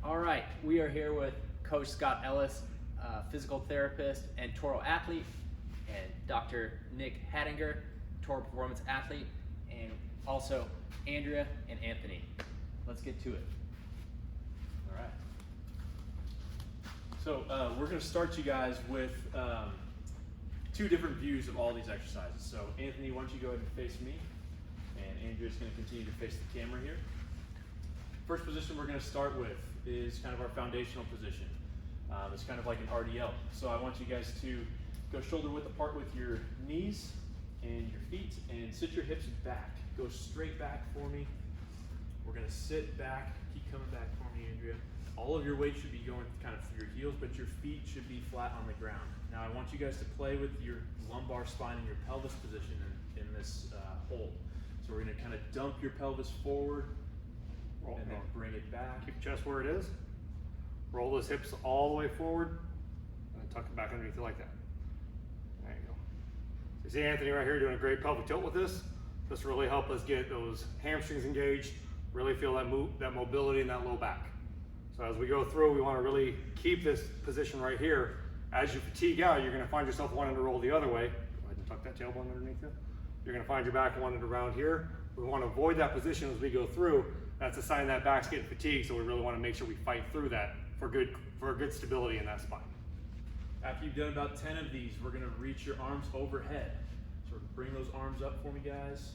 All right, we are here with Coach Scott Ellis, physical therapist and Toro athlete, and Dr. Nick Hattinger, Toro performance athlete, and also Andrea and Anthony. Let's get to it. All right. So we're going to start you guys with two different views of all these exercises. So Anthony, why don't you go ahead and face me, and Andrea's going to continue to face the camera here. First position we're going to start with is kind of our foundational position. It's kind of like an RDL. So I want you guys to go shoulder width apart with your knees and your feet, and sit your hips back. Go straight back for me. We're going to sit back. Keep coming back for me, Andrea. All of your weight should be going kind of through your heels, but your feet should be flat on the ground. Now I want you guys to play with your lumbar spine and your pelvis position in this hold. So we're going to kind of dump your pelvis forward and then bring it back. Keep your chest where it is. Roll those hips all the way forward and then tuck it back underneath it like that. There you go. So you see Anthony right here doing a great pelvic tilt with this. This will really help us get those hamstrings engaged, really feel that mobility in that low back. So as we go through, we want to really keep this position right here. As you fatigue out, you're going to find yourself wanting to roll the other way. Go ahead and tuck that tailbone underneath you. You're going to find your back wanting to round here. We want to avoid that position as we go through. That's a sign that back's getting fatigued, so we really want to make sure we fight through that for good stability in that spine. After you've done about 10 of these, we're going to reach your arms overhead. So bring those arms up for me, guys.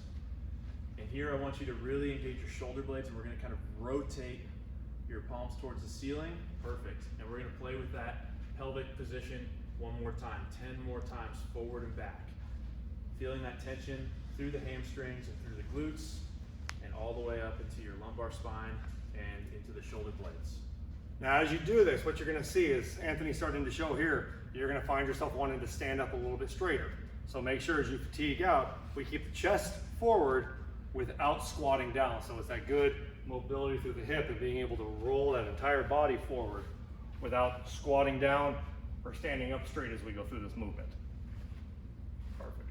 And here I want you to really engage your shoulder blades, and we're going to kind of rotate your palms towards the ceiling. Perfect. And we're going to play with that pelvic position one more time, 10 more times, forward and back. Feeling that tension through the hamstrings and through the glutes, and all the way up into your lumbar spine and into the shoulder blades. Now as you do this, what you're going to see is Anthony starting to show here, you're going to find yourself wanting to stand up a little bit straighter. So make sure as you fatigue out, we keep the chest forward without squatting down. So it's that good mobility through the hip and being able to roll that entire body forward without squatting down or standing up straight as we go through this movement. Perfect.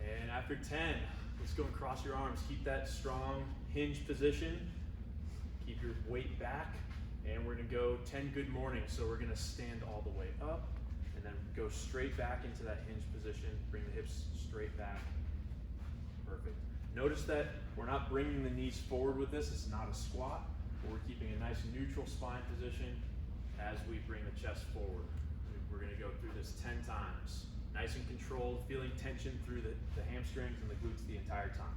And after 10, let's go and cross your arms. Keep that strong hinge position. Keep your weight back. And we're going to go 10 good mornings. So we're going to stand all the way up and then go straight back into that hinge position. Bring the hips straight back. Perfect. Notice that we're not bringing the knees forward with this. It's not a squat, but we're keeping a nice neutral spine position as we bring the chest forward. We're going to go through this 10 times. Nice and controlled, feeling tension through the hamstrings and the glutes the entire time.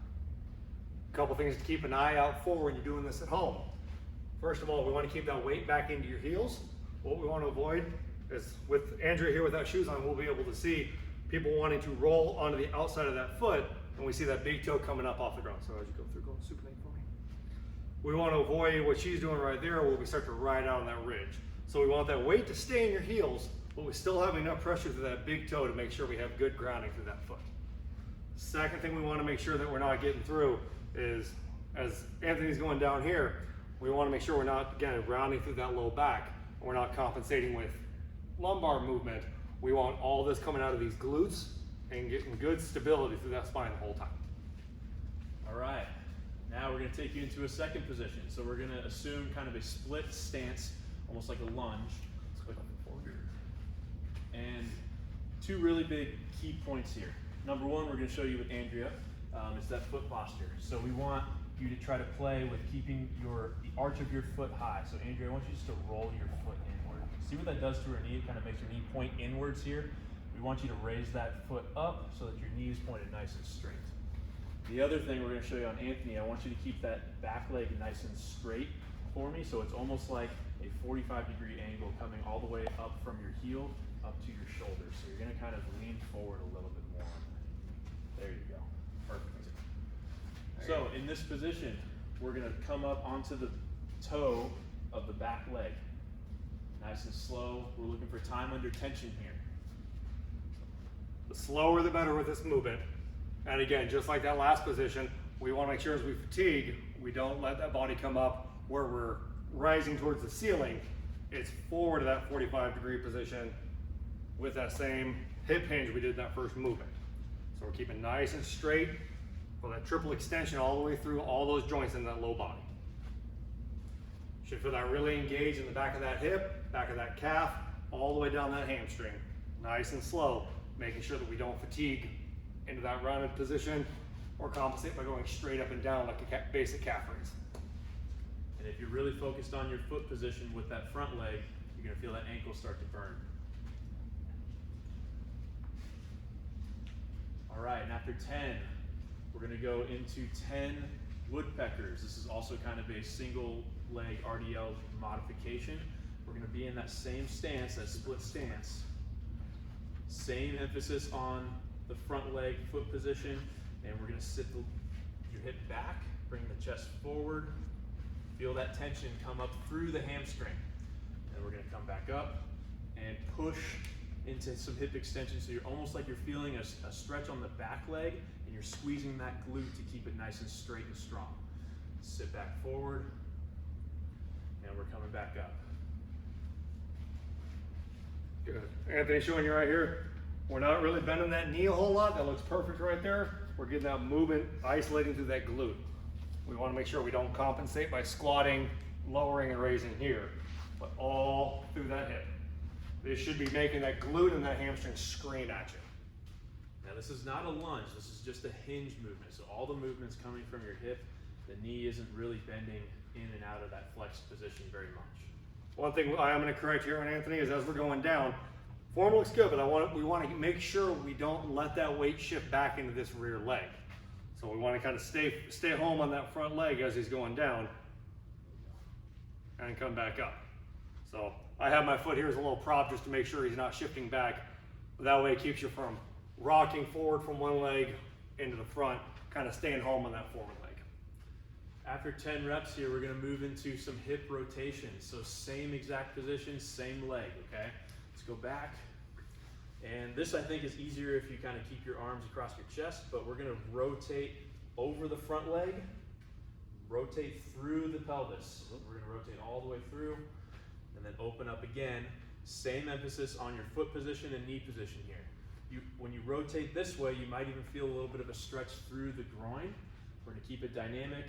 A couple things to keep an eye out for when you're doing this at home. First of all, we want to keep that weight back into your heels. What we want to avoid is, with Andrea here without shoes on, we'll be able to see people wanting to roll onto the outside of that foot, and we see that big toe coming up off the ground. So as you go through, go supinate for me. We want to avoid what she's doing right there, where we start to ride out on that ridge. So we want that weight to stay in your heels, but we still have enough pressure through that big toe to make sure we have good grounding through that foot. Second thing we want to make sure that we're not getting through is, as Anthony's going down here, we want to make sure we're not, again, rounding through that low back. We're not compensating with lumbar movement. We want all this coming out of these glutes and getting good stability through that spine the whole time. All right, now we're going to take you into a second position. So we're going to assume kind of a split stance, almost like a lunge. Let's click on the forward. And two really big key points here. Number one, we're going to show you with Andrea, is that foot posture. So we want you to try to play with keeping the arch of your foot high. So Andrea, I want you just to roll your foot inward. See what that does to her knee? It kind of makes your knee point inwards here. We want you to raise that foot up so that your knee is pointed nice and straight. The other thing we're going to show you on Anthony, I want you to keep that back leg nice and straight for me. So it's almost like a 45-degree angle coming all the way up from your heel up to your shoulders. So you're going to kind of lean forward a little bit more. There you go. Perfect. So in this position, we're going to come up onto the toe of the back leg. Nice and slow. We're looking for time under tension here. The slower the better with this movement. And again, just like that last position, we want to make sure as we fatigue, we don't let that body come up where we're rising towards the ceiling. It's forward to that 45-degree position with that same hip hinge we did in that first movement. So we're keeping nice and straight for that triple extension all the way through all those joints in that low body. Should feel that really engage in the back of that hip, back of that calf, all the way down that hamstring. Nice and slow, making sure that we don't fatigue into that rounded position or compensate by going straight up and down like a basic calf raise. And if you're really focused on your foot position with that front leg, you're gonna feel that ankle start to burn. All right, and after 10, we're gonna go into 10 Woodpeckers. This is also kind of a single leg RDL modification. We're gonna be in that same stance, that split stance. Same emphasis on the front leg foot position, and we're gonna sit your hip back, bring the chest forward, feel that tension come up through the hamstring. And we're gonna come back up and push into some hip extension, so you're almost like you're feeling a stretch on the back leg, and you're squeezing that glute to keep it nice and straight and strong. Sit back forward, and we're coming back up. Good. Anthony, showing you right here. We're not really bending that knee a whole lot. That looks perfect right there. We're getting that movement isolating through that glute. We want to make sure we don't compensate by squatting, lowering, and raising here, but all through that hip. This should be making that glute and that hamstring scream at you. Now this is not a lunge, this is just a hinge movement. So all the movement's coming from your hip. The knee isn't really bending in and out of that flexed position very much. One thing I am going to correct here on Anthony is as we're going down, form looks good, but we want to make sure we don't let that weight shift back into this rear leg. So we want to kind of stay home on that front leg as he's going down and come back up. So I have my foot here as a little prop just to make sure he's not shifting back. But that way it keeps you from rocking forward from one leg into the front, kind of staying home on that forward leg. After 10 reps here, we're gonna move into some hip rotations. So same exact position, same leg, okay? Let's go back. And this I think is easier if you kind of keep your arms across your chest, but we're gonna rotate over the front leg, rotate through the pelvis. We're gonna rotate all the way through, and then open up again. Same emphasis on your foot position and knee position here. When you rotate this way, you might even feel a little bit of a stretch through the groin. We're gonna keep it dynamic,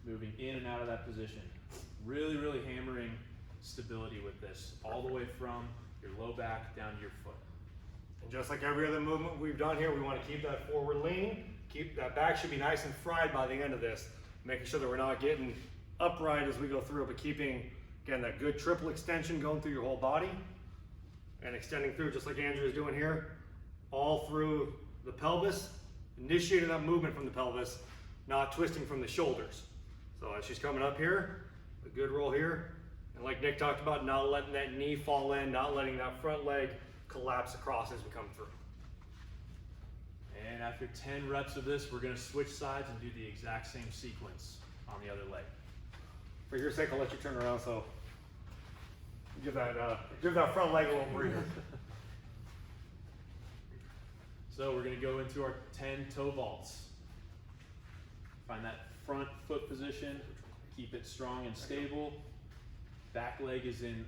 moving in and out of that position. Really, really hammering stability with this, all the way from your low back down to your foot. And just like every other movement we've done here, we want to keep that forward lean. Keep that back should be nice and fried by the end of this, making sure that we're not getting upright as we go through, but keeping, again, that good triple extension going through your whole body and extending through just like Andrew is doing here, all through the pelvis, initiating that movement from the pelvis, not twisting from the shoulders. So as she's coming up here, a good roll here, and like Nick talked about, not letting that knee fall in, not letting that front leg collapse across as we come through. And after 10 reps of this, we're gonna switch sides and do the exact same sequence on the other leg. For your sake, I'll let you turn around so give that front leg a little breather. So we're gonna go into our 10 toe vaults. Find that front foot position, keep it strong and stable. Back leg is in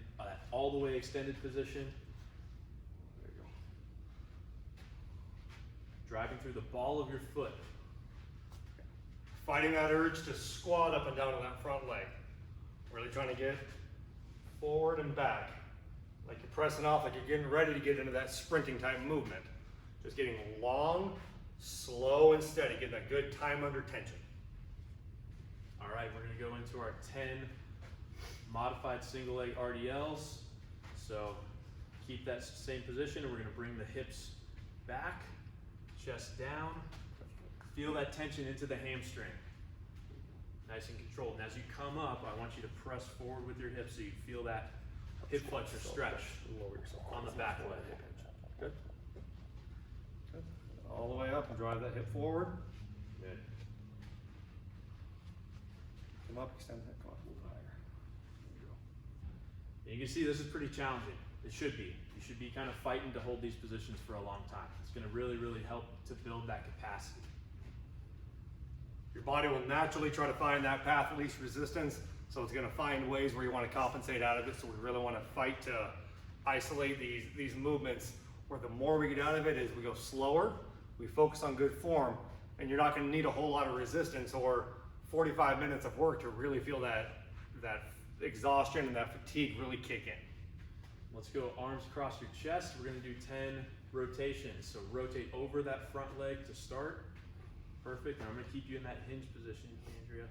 all the way extended position. There you go. Driving through the ball of your foot. Fighting that urge to squat up and down on that front leg. Really trying to get forward and back. Like you're pressing off, like you're getting ready to get into that sprinting type movement. Just getting long, slow, and steady. Getting that good time under tension. All right, we're gonna go into our 10 modified single leg RDLs. So keep that same position, and we're gonna bring the hips back, chest down. Feel that tension into the hamstring. Nice and controlled. And as you come up, I want you to press forward with your hips so you feel that hip flexor stretch on the back leg. Good. Good. All the way up and drive that hip forward. Good. Come up, extend that, come up a little higher. There you go. And you can see this is pretty challenging. It should be. You should be kind of fighting to hold these positions for a long time. It's gonna really, really help to build that capacity. Your body will naturally try to find that path of least resistance, so it's going to find ways where you want to compensate out of it. So we really want to fight to isolate these movements, where the more we get out of it is we go slower, we focus on good form, and you're not going to need a whole lot of resistance or 45 minutes of work to really feel that that exhaustion and that fatigue really kick in. Let's go arms across your chest. We're gonna do 10 rotations. So rotate over that front leg to start. Perfect, and I'm gonna keep you in that hinge position, Andrea.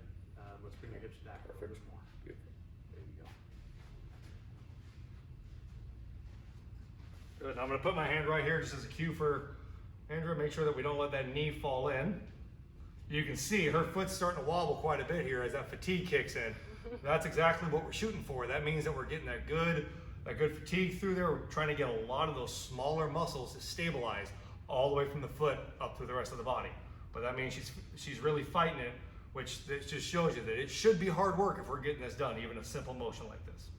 Let's bring your hips back a little bit more. Beautiful. There you go. Good, I'm gonna put my hand right here just as a cue for Andrea. Make sure that we don't let that knee fall in. You can see her foot's starting to wobble quite a bit here as that fatigue kicks in. That's exactly what we're shooting for. That means that we're getting that good fatigue through there. We're trying to get a lot of those smaller muscles to stabilize all the way from the foot up through the rest of the body. But that means she's really fighting it, which that just shows you that it should be hard work if we're getting this done, even a simple motion like this.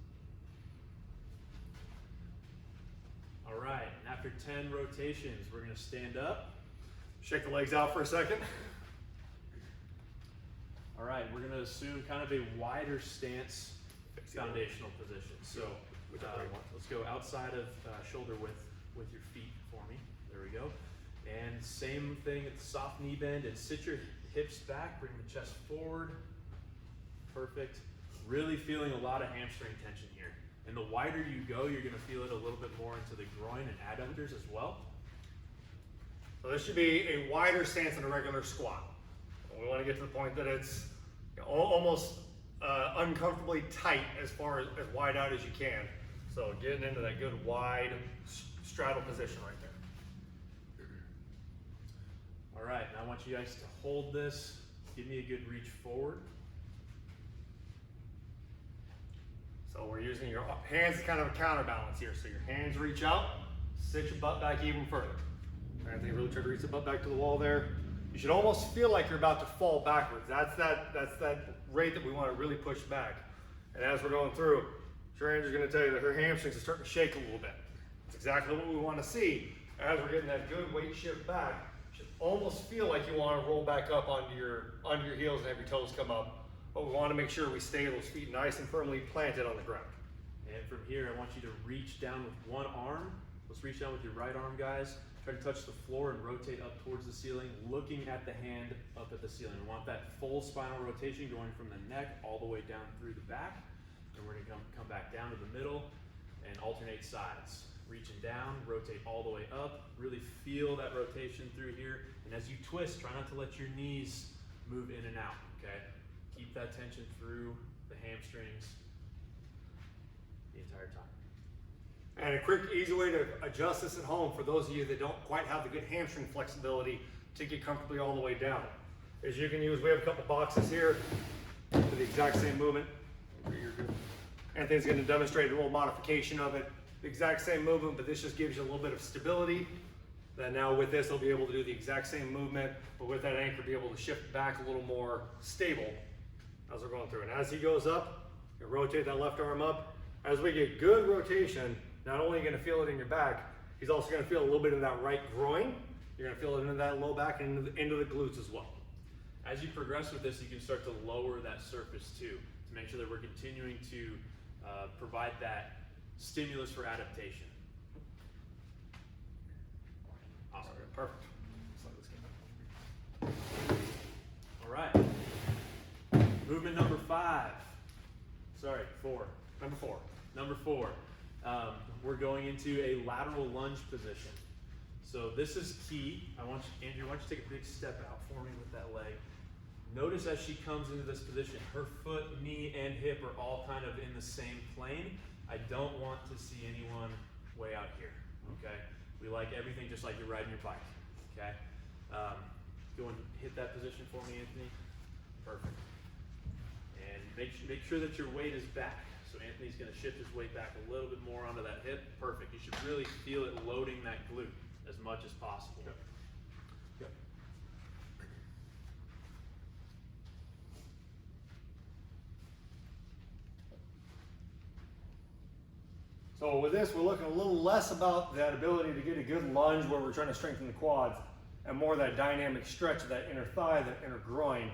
All right, and after 10 rotations, we're gonna stand up. Shake the legs out for a second. All right, we're gonna assume kind of a wider stance foundational position. So let's go outside of shoulder width with your feet for me. There we go. And same thing at the soft knee bend, and sit your hips back, bring the chest forward. Perfect. Really feeling a lot of hamstring tension here. And the wider you go, you're gonna feel it a little bit more into the groin and adductors as well. So this should be a wider stance than a regular squat. We want to get to the point that it's almost uncomfortably tight as far as wide out as you can. So getting into that good wide straddle position right there. All right, now I want you guys to hold this. Give me a good reach forward. So we're using your hands as kind of a counterbalance here. So your hands reach out, sit your butt back even further. Anthony really tried to reach the butt back to the wall there. You should almost feel like you're about to fall backwards. That's that rate that we want to really push back. And as we're going through, Andrew's going to tell you that her hamstrings are starting to shake a little bit. That's exactly what we want to see. As we're getting that good weight shift back, you should almost feel like you want to roll back up onto your heels and have your toes come up. But we want to make sure we stay those feet nice and firmly planted on the ground. And from here, I want you to reach down with one arm. Let's reach down with your right arm, guys. Try to touch the floor and rotate up towards the ceiling, looking at the hand up at the ceiling. We want that full spinal rotation going from the neck all the way down through the back. And we're gonna come back down to the middle and alternate sides. Reaching down, rotate all the way up. Really feel that rotation through here. And as you twist, try not to let your knees move in and out, okay? Keep that tension through the hamstrings the entire time. And a quick, easy way to adjust this at home for those of you that don't quite have the good hamstring flexibility to get comfortably all the way down is you can use, we have a couple boxes here for the exact same movement. Anthony's going to demonstrate a little modification of it. The exact same movement, but this just gives you a little bit of stability. Then now with this, they'll be able to do the exact same movement, but with that anchor, be able to shift back a little more stable as we're going through. And as he goes up, you rotate that left arm up. As we get good rotation, not only are you going to feel it in your back, he's also going to feel a little bit of that right groin. You're going to feel it into that low back and into the glutes as well. As you progress with this, you can start to lower that surface too, to make sure that we're continuing to provide that stimulus for adaptation. Awesome. Perfect. All right. Movement number 5. Sorry, 4. Number four. We're going into a lateral lunge position. So this is key. Andrew, why don't you take a big step out for me with that leg. Notice as she comes into this position, her foot, knee, and hip are all kind of in the same plane. I don't want to see anyone way out here, okay? We like everything just like you're riding your bike, okay? Go and hit that position for me, Anthony. Perfect. And make sure that your weight is back. So Anthony's gonna shift his weight back a little bit more onto that hip. Perfect. You should really feel it loading that glute as much as possible. Yep. Yep. So with this, we're looking a little less about that ability to get a good lunge where we're trying to strengthen the quads and more that dynamic stretch of that inner thigh, that inner groin,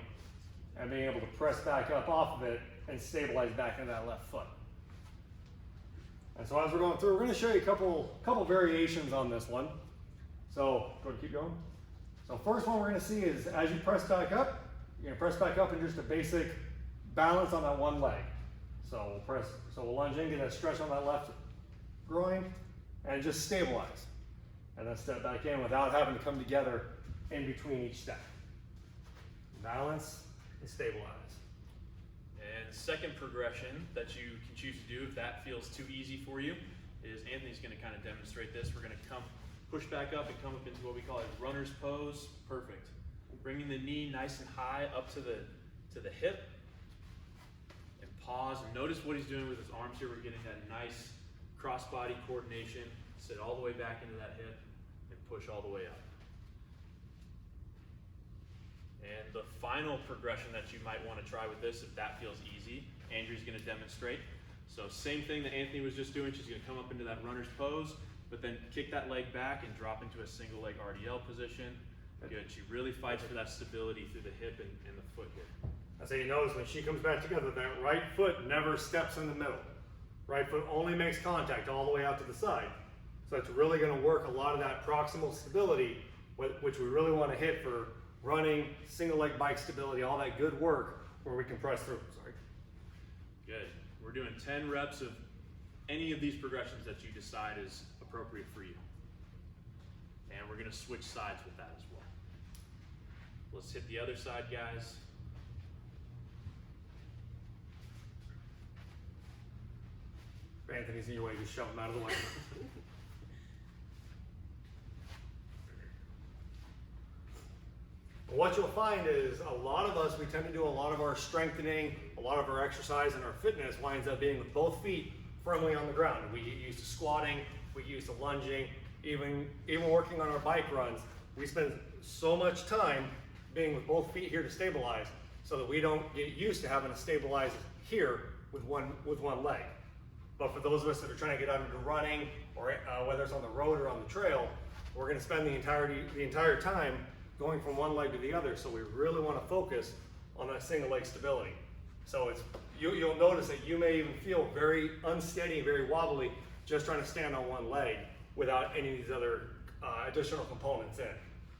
and being able to press back up off of it and stabilize back into that left foot. And so as we're going through, we're going to show you a couple variations on this one. So go ahead and keep going. So first one we're going to see is as you press back up, you're going to press back up in just a basic balance on that one leg. So we'll lunge in, get that stretch on that left groin, and just stabilize. And then step back in without having to come together in between each step. Balance and stabilize. And second progression that you can choose to do if that feels too easy for you is Anthony's going to kind of demonstrate this. We're going to push back up and come up into what we call a runner's pose. Perfect. Bringing the knee nice and high up to the hip, and pause and notice what he's doing with his arms here. We're getting that nice cross-body coordination. Sit all the way back into that hip and push all the way up. And the final progression that you might want to try with this, if that feels easy, Andrea's going to demonstrate. So same thing that Anthony was just doing. She's going to come up into that runner's pose, but then kick that leg back and drop into a single leg RDL position. Good. She really fights for that stability through the hip and the foot here. So you notice when she comes back together, that right foot never steps in the middle. Right foot only makes contact all the way out to the side. So it's really going to work a lot of that proximal stability, which we really want to hit for running, single leg bike stability, all that good work where we can press through. Sorry. Good. We're doing 10 reps of any of these progressions that you decide is appropriate for you. And we're going to switch sides with that as well. Let's hit the other side, guys. If Anthony's in your way, just shove him out of the way. What you'll find is a lot of us, we tend to do a lot of our strengthening, a lot of our exercise and our fitness winds up being with both feet firmly on the ground. We get used to squatting, we get used to lunging, even working on our bike runs. We spend so much time being with both feet here to stabilize so that we don't get used to having to stabilize here with one leg. But for those of us that are trying to get out into running, or whether it's on the road or on the trail, we're going to spend the entire time going from one leg to the other. So we really want to focus on that single leg stability. So you'll notice that you may even feel very unsteady, very wobbly, just trying to stand on one leg without any of these other additional components in.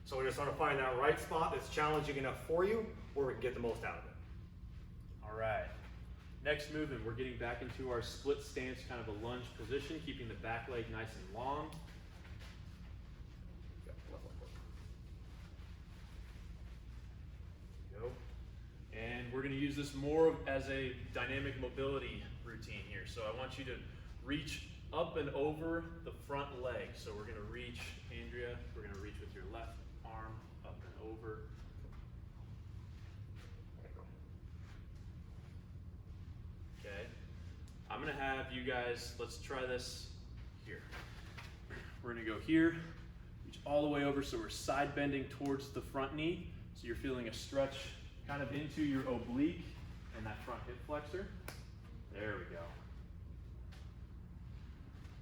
So we just want to find that right spot that's challenging enough for you where we can get the most out of it. All right. Next movement, we're getting back into our split stance, kind of a lunge position, keeping the back leg nice and long. Go. And we're going to use this more as a dynamic mobility routine here. So I want you to reach up and over the front leg. So we're going to reach, Andrea, we're going to reach with your left arm up and over. Okay. I'm going to have you guys, let's try this here. We're going to go here, reach all the way over, so we're side bending towards the front knee. So you're feeling a stretch kind of into your oblique and that front hip flexor. There we go.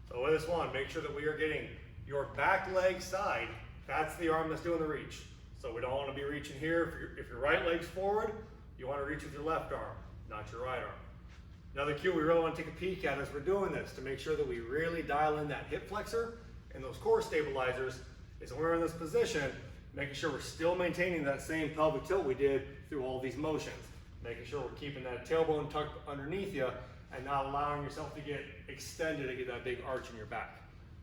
So with this one, make sure that we are getting your back leg side. That's the arm that's doing the reach. So we don't want to be reaching here. If your right leg's forward, you want to reach with your left arm, not your right arm. Another cue we really want to take a peek at as we're doing this to make sure that we really dial in that hip flexor and those core stabilizers is when we're in this position, making sure we're still maintaining that same pelvic tilt we did through all these motions. Making sure we're keeping that tailbone tucked underneath you and not allowing yourself to get extended and get that big arch in your back.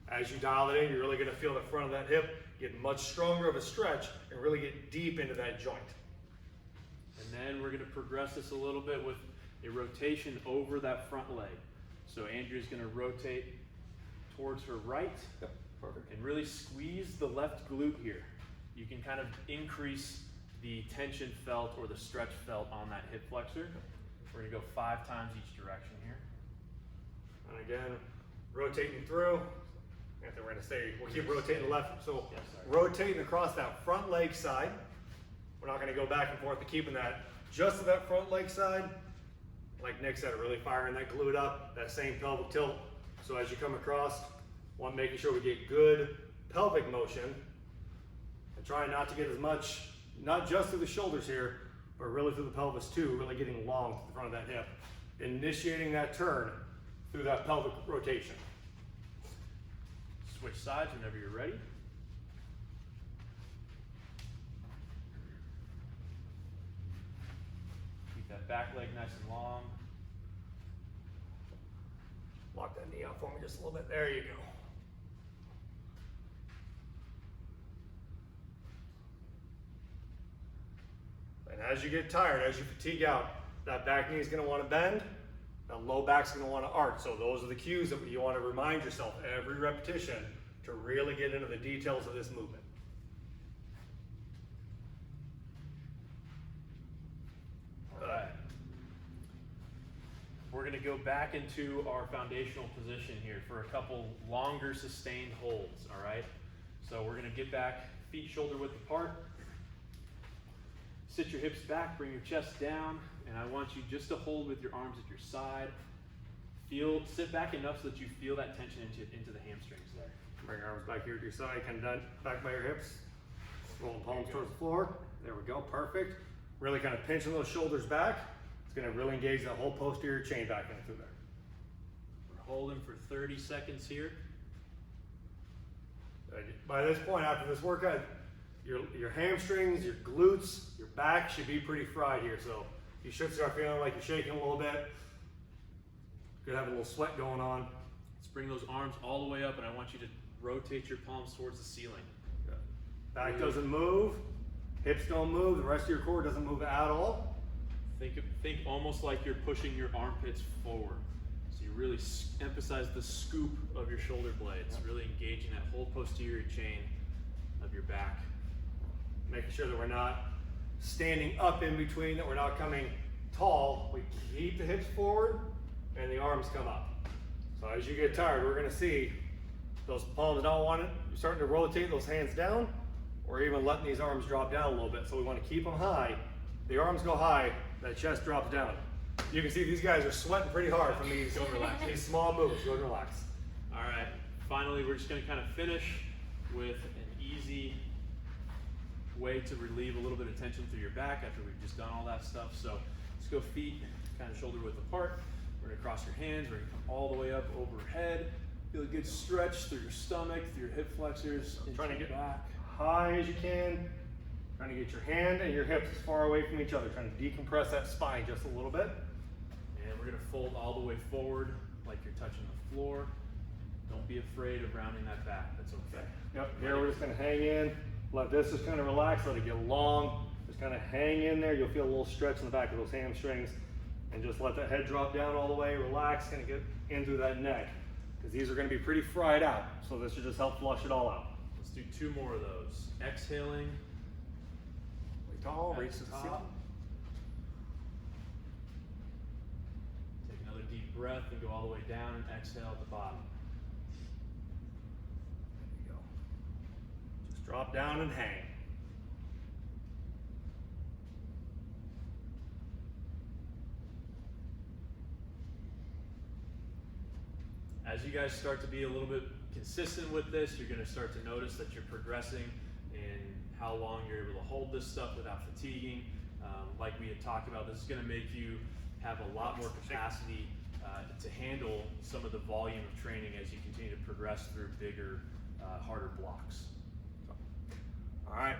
As you dial it in, you're really going to feel the front of that hip get much stronger of a stretch and really get deep into that joint. And then we're going to progress this a little bit with a rotation over that front leg. So Andrea's going to rotate towards her right. Yep, perfect. And really squeeze the left glute here. You can kind of increase the tension felt or the stretch felt on that hip flexor. We're going to go 5 times each direction here. And again, rotating through. Anthony, we're going to stay, we'll keep rotating left. So Yes, rotating across that front leg side. We're not going to go back and forth, but keeping that just to that front leg side. Like Nick said, really firing that glute up, that same pelvic tilt. So as you come across, making sure we get good pelvic motion and trying not to get as much, not just through the shoulders here, but really through the pelvis too, really getting long to the front of that hip. Initiating that turn through that pelvic rotation. Switch sides whenever you're ready. Keep that back leg nice and long. Lock that knee out for me just a little bit. There you go. And as you get tired, as you fatigue out, that back knee is going to want to bend, that low back's going to want to arch. So those are the cues that you want to remind yourself every repetition to really get into the details of this movement. All right. We're going to go back into our foundational position here for a couple longer sustained holds, all right? So we're going to get back, feet shoulder width apart. Sit your hips back, bring your chest down, and I want you just to hold with your arms at your side. Sit back enough so that you feel that tension into the hamstrings there. Bring your arms back here to your side, kind of back by your hips. Roll the palms towards the floor. There we go, perfect. Really kind of pinching those shoulders back. It's gonna really engage that whole posterior chain back in through there. We're holding for 30 seconds here. By this point, after this workout, your hamstrings, your glutes, your back should be pretty fried here. So you should start feeling like you're shaking a little bit. Could have a little sweat going on. Let's bring those arms all the way up, and I want you to rotate your palms towards the ceiling. Good. Back doesn't move, hips don't move, the rest of your core doesn't move at all. Think almost like you're pushing your armpits forward. So you really emphasize the scoop of your shoulder blades, really engaging that whole posterior chain of your back. Making sure that we're not standing up in between, that we're not coming tall. We keep the hips forward and the arms come up. So as you get tired, we're gonna see those palms don't want it. You're starting to rotate those hands down, or even letting these arms drop down a little bit. So we wanna keep them high. The arms go high, that chest drops down. You can see these guys are sweating pretty hard from these small moves. Go and relax. All right, finally, we're just gonna kind of finish with an easy way to relieve a little bit of tension through your back after we've just done all that stuff. So let's go feet kind of shoulder width apart. We're gonna cross your hands, we're gonna come all the way up overhead. Feel a good stretch through your stomach, through your hip flexors, into Trying to your get back. high as you can. Trying to get your hand and your hips as far away from each other. Trying to decompress that spine just a little bit. And we're gonna fold all the way forward like you're touching the floor. Don't be afraid of rounding that back, that's okay. Yep, here we're just gonna hang in. Let this just kind of relax, let it get long. Just kind of hang in there. You'll feel a little stretch in the back of those hamstrings. And just let that head drop down all the way, relax, kind of get in through that neck. Because these are gonna be pretty fried out. So this should just help flush it all out. Let's do 2 more of those. Exhaling. Way tall, At reach the to the top. ceiling. Take another deep breath and go all the way down and exhale at the bottom. There you go. Just drop down and hang. As you guys start to be a little bit consistent with this, you're gonna start to notice that you're progressing in how long you're able to hold this stuff without fatiguing. Like we had talked about, this is gonna make you have a lot more capacity to handle some of the volume of training as you continue to progress through bigger, harder blocks. All right.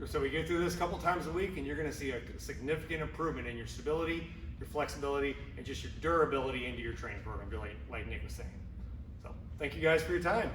So we get through this a couple times a week and you're gonna see a significant improvement in your stability, your flexibility, and just your durability into your training program, like Nick was saying. So thank you guys for your time.